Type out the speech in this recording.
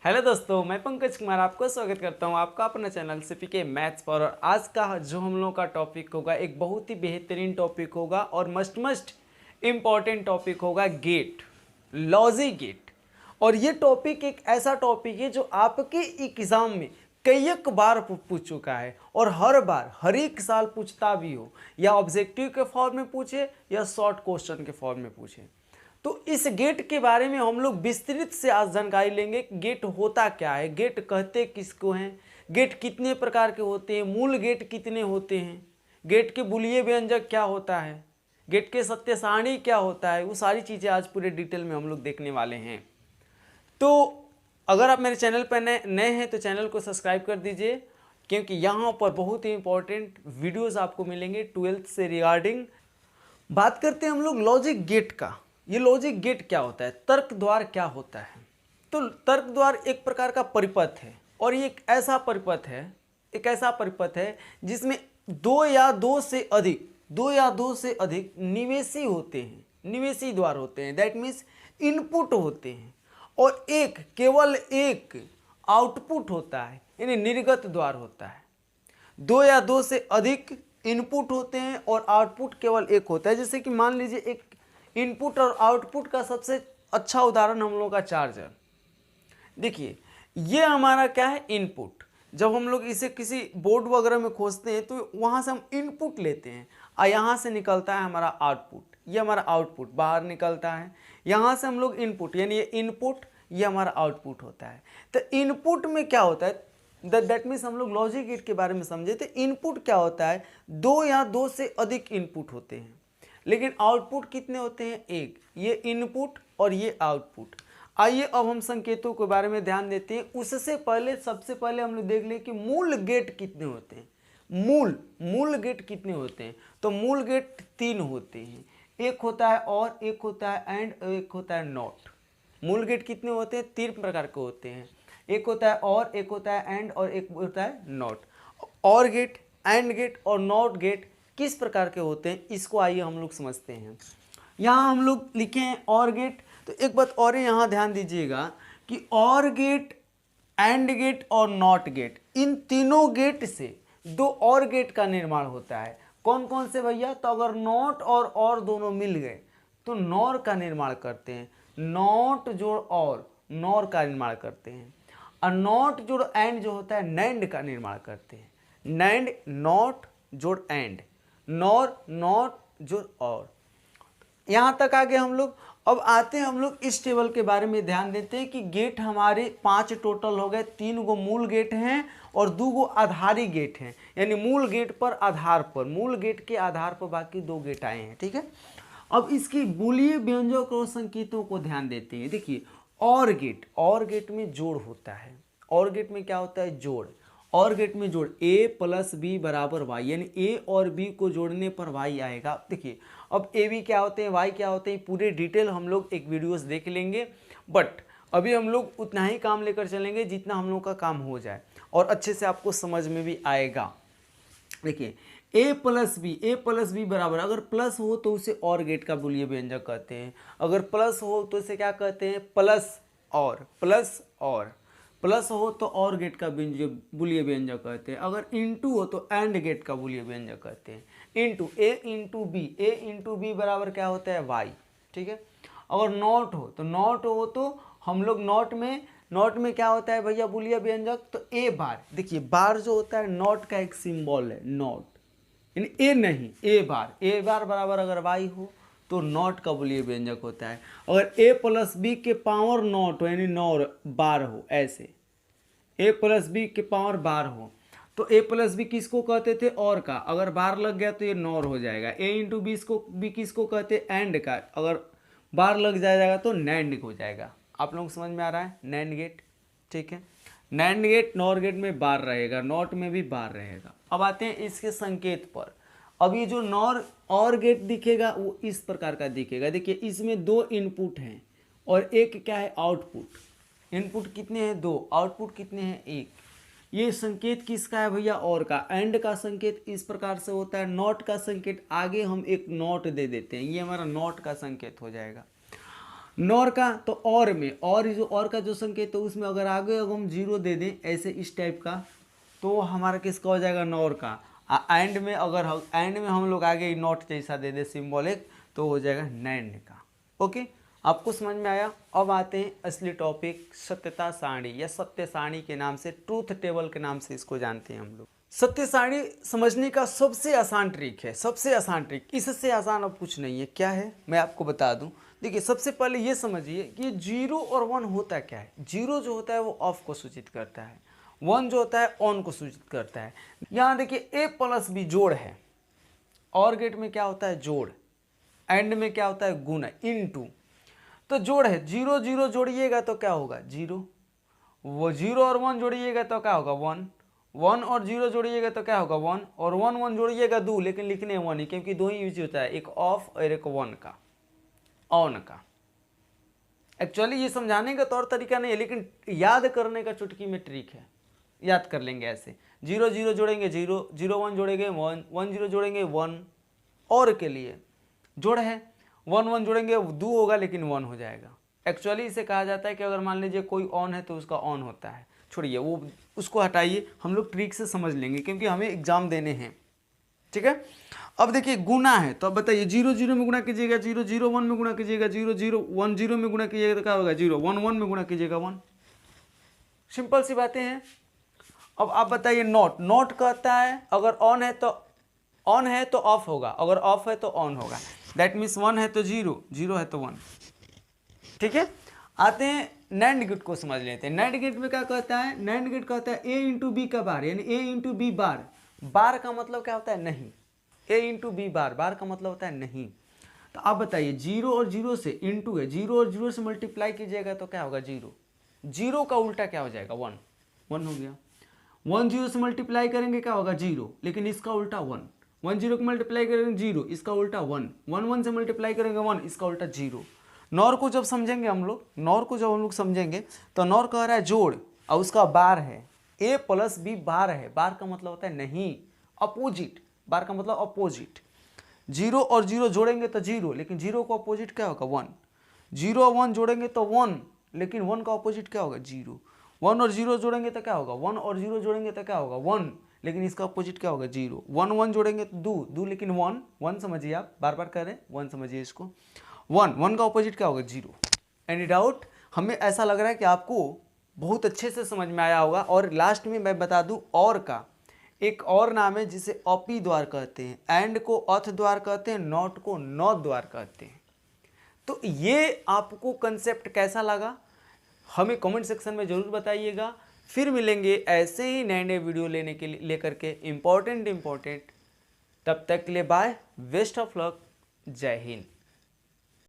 Hello दोस्तों, मैं पंकज कुमार आपको स्वागत करता हूं आपका अपना चैनल सीपीके मैथ्स पर। और आज का जो हम लोग का टॉपिक होगा एक बहुत ही बेहतरीन टॉपिक होगा और मस्ट इम्पॉर्टेंट टॉपिक होगा गेट, लॉजिक गेट। और ये टॉपिक एक ऐसा टॉपिक है जो आपके एग्जाम में कई एक बार पूछ चुका है और हर बार हर एक साल पूछता भी हो, या ऑब्जेक्टिव के फॉर्म में पूछे या शॉर्ट क्वेश्चन के फॉर्म में पूछे। तो इस गेट के बारे में हम लोग विस्तृत से आज जानकारी लेंगे। गेट होता क्या है, गेट कहते किसको हैं, गेट कितने प्रकार के होते हैं, मूल गेट कितने होते हैं, गेट के बुलिये व्यंजक क्या होता है, गेट के सत्य सारणी क्या होता है, वो सारी चीज़ें आज पूरे डिटेल में हम लोग देखने वाले हैं। तो अगर आप मेरे चैनल पर नए हैं तो चैनल को सब्सक्राइब कर दीजिए, क्योंकि यहाँ पर बहुत ही इंपॉर्टेंट वीडियोस आपको मिलेंगे 12th से रिगार्डिंग। बात करते हैं हम लोग लॉजिक गेट का। ये लॉजिक गेट क्या होता है, तर्क द्वार क्या होता है। तो तर्क द्वार एक प्रकार का परिपथ है और ये एक ऐसा परिपथ है जिसमें दो या दो से अधिक निवेशी होते हैं, निवेशी द्वार होते हैं, दैट मीन्स इनपुट होते हैं, और केवल एक आउटपुट होता है, यानी निर्गत द्वार होता है। दो या दो से अधिक इनपुट होते हैं और आउटपुट केवल एक होता है। जैसे कि मान लीजिए एक इनपुट और आउटपुट का सबसे अच्छा उदाहरण हम लोग का चार्जर। देखिए ये हमारा क्या है, इनपुट। जब हम लोग इसे किसी बोर्ड वगैरह में खोजते हैं तो वहाँ से हम इनपुट लेते हैं और यहाँ से निकलता है हमारा आउटपुट। ये हमारा आउटपुट बाहर निकलता है, यहाँ से हम लोग इनपुट, यानी ये इनपुट, ये हमारा आउटपुट होता है। तो इनपुट में क्या होता है, दैट मीन्स हम लोग लॉजिक गेट के बारे में समझे तो इनपुट क्या होता है, दो या दो से अधिक इनपुट होते हैं, लेकिन आउटपुट कितने होते हैं, एक। ये इनपुट और ये आउटपुट। आइए अब हम संकेतों के बारे में ध्यान देते हैं। उससे पहले सबसे पहले हम लोग देख लें कि मूल गेट कितने होते हैं। मूल गेट कितने होते हैं, तो मूल गेट 3 होते हैं। एक होता है और, एक होता है एंड, एक होता है नॉट। मूल गेट कितने होते हैं, 3 प्रकार के होते हैं। एक होता है और, एक होता है एंड और एक होता है नॉट। और गेट, एंड गेट और नॉट गेट किस प्रकार के होते हैं, इसको आइए हम लोग समझते हैं। यहाँ हम लोग लिखे हैं और गेट। तो एक बात और यहाँ ध्यान दीजिएगा कि और गेट, एंड गेट और नॉट गेट, इन तीनों गेट से 2 और गेट का निर्माण होता है। कौन कौन से भैया, तो अगर नॉट और दोनों मिल गए तो नॉर का निर्माण करते हैं। नॉट जोड़ और नॉर का निर्माण करते हैं। और नॉट जोड़ एंड जो होता है नैंड का निर्माण करते हैं। नैंड, नॉट जोड़ एंड, नॉर, नॉट जोड़ और। यहाँ तक आगे हम लोग अब आते हैं, हम लोग इस टेबल के बारे में ध्यान देते हैं कि गेट हमारे 5 टोटल हो गए। 3 गो मूल गेट हैं और 2 गो आधारी गेट हैं, यानी मूल गेट पर आधार पर, मूल गेट के आधार पर बाकी 2 गेट आए हैं, ठीक है। अब इसकी बुलिये व्यंजक और संकेतों को ध्यान देते हैं। देखिए और गेट में जोड़ होता है। और गेट में क्या होता है, जोड़। और गेट में जोड़ a प्लस बी बराबर वाई, यानी a और b को जोड़ने पर y आएगा। देखिए अब a b क्या होते हैं, y क्या होते हैं, पूरे डिटेल हम लोग एक वीडियोस देख लेंगे, बट अभी हम लोग उतना ही काम लेकर चलेंगे जितना हम लोग का काम हो जाए और अच्छे से आपको समझ में भी आएगा। देखिए a प्लस बी बराबर, अगर प्लस हो तो उसे और गेट का बुलिये व्यंजक कहते हैं। अगर प्लस हो तो इसे क्या कहते हैं, प्लस और। प्लस हो तो और गेट का बुलिये व्यंजक कहते हैं। अगर इंटू हो तो एंड गेट का बुलिये व्यंजक कहते हैं। इंटू ए इंटू बी बराबर क्या होता है, वाई, ठीक है। अगर नॉट हो तो हम लोग नॉट में क्या होता है भैया, बुलिया व्यंजक, तो ए बार। देखिए बार जो होता है नॉट का एक सिंबल है, नॉट, यानी ए नहीं, ए बार बराबर अगर वाई हो तो नॉट का बुलिये व्यंजक होता है। अगर ए प्लस बी के पावर नॉट हो, यानी नॉर बार हो, ऐसे ए प्लस बी के पावर बार हो तो ए प्लस बी किसको कहते थे, और का, अगर बार लग गया तो ये नॉर हो जाएगा। ए इंटू बी किसको कहते, एंड का, अगर बार लग जाएगा तो नैंड हो जाएगा। आप लोग समझ में आ रहा है, नैंड गेट, ठीक है। नैंड गेट, नॉर गेट में बार रहेगा, नॉट में भी बार रहेगा। अब आते हैं इसके संकेत पर। अब ये जो नॉर और गेट दिखेगा वो इस प्रकार का दिखेगा। देखिए इसमें 2 इनपुट हैं और एक क्या है, आउटपुट। इनपुट कितने हैं, 2, आउटपुट कितने हैं, 1। ये संकेत किसका है भैया, और का। एंड का संकेत इस प्रकार से होता है। नॉट का संकेत आगे हम एक नॉट दे देते हैं, ये हमारा नॉट का संकेत हो जाएगा। नॉर का तो और में, और जो और का जो संकेत तो उसमें अगर आगे अगर हम जीरो दे दें ऐसे इस टाइप का, तो हमारा किसका हो जाएगा, नॉर का। एंड में अगर एंड में हम लोग आगे नॉट जैसा दे दे सिंबॉलिक, तो हो जाएगा नैंड का। ओके, आपको समझ में आया। अब आते हैं असली टॉपिक, सत्यता सारणी या सत्य सारणी के नाम से, ट्रूथ टेबल के नाम से इसको जानते हैं हम लोग। सत्य सारणी समझने का सबसे आसान ट्रिक है, सबसे आसान ट्रिक, इससे आसान अब कुछ नहीं है। क्या है मैं आपको बता दूं। देखिए सबसे पहले ये समझिए कि 0 और 1 होता क्या है। 0 जो होता है वो ऑफ को सूचित करता है, 1 जो होता है ऑन को सूचित करता है। यहाँ देखिए a प्लस बी जोड़ है, और गेट में क्या होता है, जोड़, एंड में क्या होता है, गुणा, इनटू। तो जोड़ है, 0 0 जोड़िएगा तो क्या होगा, 0, वो 0 और 1 जोड़िएगा तो क्या होगा, 1, 1 और 0 जोड़िएगा तो क्या होगा, 1, और 1 1 जोड़िएगा 2, लेकिन लिखने 1 ही, क्योंकि 2 ही यूज होता है, एक ऑफ और एक 1 का, ऑन का। एक्चुअली ये समझाने का तौर तरीका नहीं है, लेकिन याद करने का चुटकी में ट्रिक है, याद कर लेंगे ऐसे। 0 0 जोड़ेंगे 0, 0 1 जोड़ेंगे 1, 1 0 जोड़ेंगे 1, और के लिए जोड़ है, 1 1 जोड़ेंगे 2 होगा लेकिन 1 हो जाएगा। एक्चुअली इसे कहा जाता है कि अगर मान लीजिए कोई ऑन है तो उसका ऑन होता है, छोड़िए वो, उसको हटाइए, हम लोग ट्रिक से समझ लेंगे क्योंकि हमें एग्जाम देने हैं। ठीक है, अब देखिए गुना है, तो अब बताइए 0 0 में गुणा कीजिएगा 0, 0 1 में गुणा कीजिएगा 0, 0 1 0 में गुणा कीजिएगा तो क्या होगा 0, 1 1 में गुणा कीजिएगा 1। सिंपल सी बातें हैं। अब आप बताइए नॉट, नॉट कहता है अगर ऑन है तो ऑफ होगा, अगर ऑफ है तो ऑन होगा। दैट मीन्स 1 है तो 0, 0 है तो 1। ठीक है, आते हैं नैंड गेट को समझ लेते हैं। नैंड गेट में क्या कहता है, नैंड गेट कहता है a इंटू बी का बार, यानी a इंटू बी बार। बार का मतलब क्या होता है, नहीं, a इंटू बी बार, बार का मतलब होता है नहीं। तो आप बताइए 0 और 0 से इंटू है, 0 और 0 से मल्टीप्लाई कीजिएगा तो क्या होगा, 0, 0 का उल्टा क्या हो जाएगा, 1, 1 हो गया। 1 0 से मल्टीप्लाई करेंगे क्या होगा, 0, लेकिन इसका उल्टा 1, 1 0 को मल्टीप्लाई करेंगे 0, इसका उल्टा 1, 1 1 से मल्टीप्लाई करेंगे 1, इसका उल्टा 0। नॉर को जब समझेंगे हम लोग, नॉर को जब हम लोग समझेंगे तो नॉर कह रहा है जोड़, और उसका बार है, a प्लस बी बार है। बार का मतलब होता है नहीं, अपोजिट, बार का मतलब अपोजिट। 0 और 0 जोड़ेंगे तो 0, लेकिन 0 का अपोजिट क्या होगा, 1, 0 और 1 जोड़ेंगे तो 1, लेकिन 1 का अपोजिट क्या होगा, 0, 1 और 0 जोड़ेंगे तो क्या होगा, 1 और 0 जोड़ेंगे तो क्या होगा, 1, लेकिन इसका अपोजिट क्या होगा, 0, 1 1 जोड़ेंगे तो 2 2, लेकिन 1 1 समझिए, आप बार बार करें 1 समझिए इसको, 1 1 का अपोजिट क्या होगा, 0। Any doubt? हमें ऐसा लग रहा है कि आपको बहुत अच्छे से समझ में आया होगा। और लास्ट में मैं बता दूं, और का एक और नाम है जिसे अपी द्वार कहते हैं, एंड को अथ द्वार कहते हैं, नॉट को नॉट द्वार कहते हैं। तो ये आपको कंसेप्ट कैसा लगा हमें कमेंट सेक्शन में जरूर बताइएगा। फिर मिलेंगे ऐसे ही नए नए वीडियो लेकर के इम्पोर्टेंट। तब तक के लिए बाय, बेस्ट ऑफ लक, जय हिंद।